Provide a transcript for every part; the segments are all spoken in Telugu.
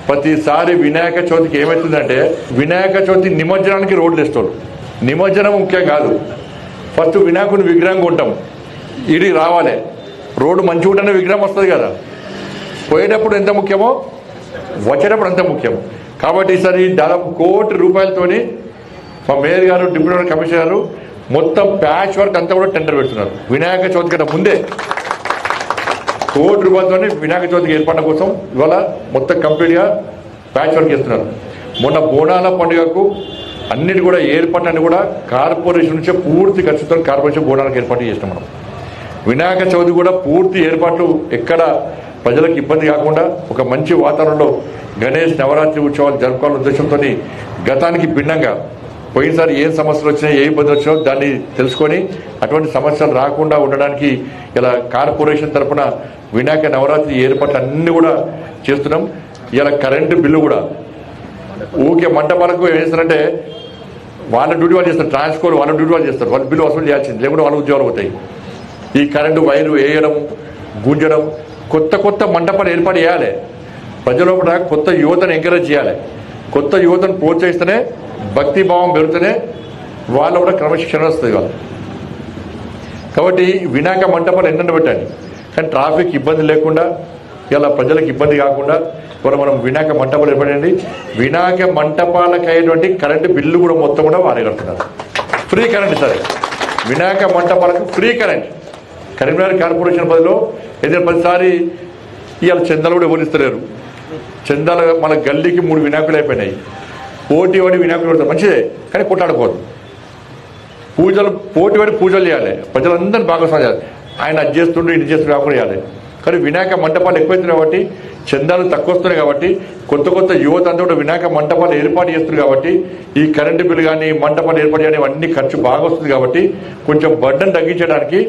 ప్రతిసారి వినాయక చవితికి ఏమవుతుందంటే వినాయక చవితి నిమజ్జనానికి రోడ్లు వేస్తారు. నిమజ్జనం ముఖ్యం కాదు, ఫస్ట్ వినాయకుని విగ్రహం కొంటాం, ఇది రావాలి, రోడ్డు మంచిగా ఉంటేనే విగ్రహం వస్తుంది కదా. పోయేటప్పుడు ఎంత ముఖ్యమో వచ్చేటప్పుడు అంత ముఖ్యం. కాబట్టి ఈసారి దాదాపు ₹1,00,00,000 మా మేయర్ గారు, డిప్యూటీ కమిషనర్ గారు మొత్తం ప్యాచ్ వర్క్ అంతా కూడా టెండర్ పెడుతున్నారు. వినాయక చవితి కంటే ముందే ₹1,00,00,000 వినాయక చవితికి ఏర్పాట్ల కోసం ఇవాళ మొత్తం కంప్లీట్గా ప్యాచ్ వర్క్ చేస్తున్నారు. మొన్న బోనాల పండుగకు అన్నిటి కూడా ఏర్పాట్లన్నీ కూడా కార్పొరేషన్ నుంచే పూర్తి ఖర్చుతో కార్పొరేషన్ బోనాలకు ఏర్పాటు చేస్తాం. మనం వినాయక చవితి కూడా పూర్తి ఏర్పాట్లు ఎక్కడ ప్రజలకు ఇబ్బంది కాకుండా ఒక మంచి వాతావరణంలో గణేష్ నవరాత్రి ఉత్సవాలు జరుపుకోవాలనే ఉద్దేశంతో గతానికి భిన్నంగా పోయినసారి ఏ సమస్యలు వచ్చినాయి, ఏ ఇబ్బందులు వచ్చినాయో దాన్ని తెలుసుకొని అటువంటి సమస్యలు రాకుండా ఉండడానికి ఇలా కార్పొరేషన్ తరఫున వినాయక నవరాత్రి ఏర్పాట్లు అన్నీ కూడా చేస్తున్నాం. ఇలా కరెంటు బిల్లు కూడా ఊకే మంటపాలకు ఏం చేస్తారంటే వాళ్ళ డ్యూటీ వాళ్ళు చేస్తారు, ట్రాన్స్కోర్ వాళ్ళ డ్యూటీ వాళ్ళు చేస్తారు, వాళ్ళ బిల్లు వసూలు చేయాల్సింది, లేకుండా వాళ్ళ ఉద్యోగాలు పోతాయి. ఈ కరెంటు వైరు వేయడం, గుంజడం, కొత్త మంటపాలు ఏర్పాటు చేయాలి. ప్రజల కొత్త యువతను ఎంకరేజ్ చేయాలి. కొత్త యువతను ప్రోత్సహిస్తేనే భక్తిభావం పెరిగితేనే వాళ్ళు కూడా క్రమశిక్షణ వస్తుంది వాళ్ళు. కాబట్టి వినాయక మంటపాలు ఎన్నెన్న పెట్టండి, కానీ ట్రాఫిక్ ఇబ్బంది లేకుండా ఇలా ప్రజలకు ఇబ్బంది కాకుండా ఇవాళ మనం వినాయక మంటపాలు ఏర్పడండి. వినాయక మంటపాలకు అయ్యేటువంటి కరెంటు బిల్లు కూడా మొత్తం కూడా వారే కడుతున్నారు. ఫ్రీ కరెంట్ సరే, వినాయక మంటపాలకు ఫ్రీ కరెంట్. కరీంనగర్ కార్పొరేషన్ పరిధిలో ఏదైనా ప్రతిసారి ఇవాళ చందాలు కూడా ఇవ్వనిస్తలేరు. చందాలు మన గల్లీకి 3 వినాయకులు అయిపోయినాయి. పోటీ పడి వినాయకులు పెడతారు, మంచిదే, కానీ కొట్లాడుకోవద్దు. పోటీ పడి పూజలు చేయాలి, ప్రజలందరినీ భాగస్వామ్యం చేయాలి. ఆయన అది చేస్తుండే ఇది చేస్తుండే కాకుండా చేయాలి. కానీ వినాయక మంటపాలు ఎక్కువైతున్నాయి కాబట్టి, చందాలు తక్కువ వస్తున్నాయి కాబట్టి, కొత్త యువత అంతా కూడా వినాయక మంటపాలు ఏర్పాటు చేస్తుంది కాబట్టి ఈ కరెంటు బిల్లు కానీ మంటపాలు ఏర్పాటు కానీ అన్ని ఖర్చు బాగా వస్తుంది కాబట్టి కొంచెం బర్డన్ తగ్గించడానికి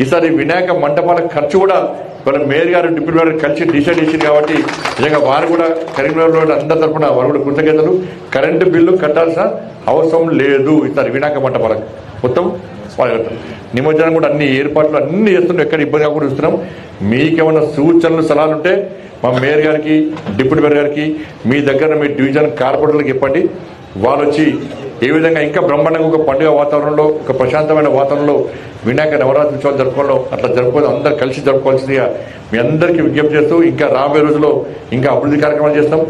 ఈసారి వినాయక మంటపాల ఖర్చు కూడా వాళ్ళ మేయర్ గారు, డిప్యూటీ మేయర్ కలిసి డిసైడ్ చేసింది కాబట్టి నిజంగా వారు కూడా కరీంనగర్లో అందరి తరఫున వారు కూడా కృతజ్ఞతలు. కరెంటు బిల్లు కట్టాల్సిన అవసరం లేదు ఈసారి వినాయక మంటపాలకు మొత్తం వాళ్ళు కట్టారు. నిమజ్జనం కూడా అన్ని ఏర్పాట్లు అన్ని చేస్తున్నాం, ఎక్కడ ఇబ్బంది కాకుండా చూస్తున్నాం. మీకేమైనా సూచనలు సలహాలు ఉంటే మా మేయర్ గారికి, డిప్యూటీ మేయర్ గారికి, మీ దగ్గర మీ డివిజన్ కార్పొరేటర్లకు చెప్పండి. వాళ్ళు వచ్చి ఏ విధంగా ఇంకా బ్రహ్మాండంగా ఒక పండుగ వాతావరణంలో, ఒక ప్రశాంతమైన వాతావరణంలో వినాయక నవరాత్రి ఉత్సవాలు జరుపుకోవడం, అట్లా జరుపుకోవడం అందరూ కలిసి జరుపుకోవాల్సిందిగా మీ అందరికీ విజ్ఞప్తి చేస్తూ ఇంకా రాబోయే రోజుల్లో ఇంకా అభివృద్ధి కార్యక్రమాలు చేస్తాం.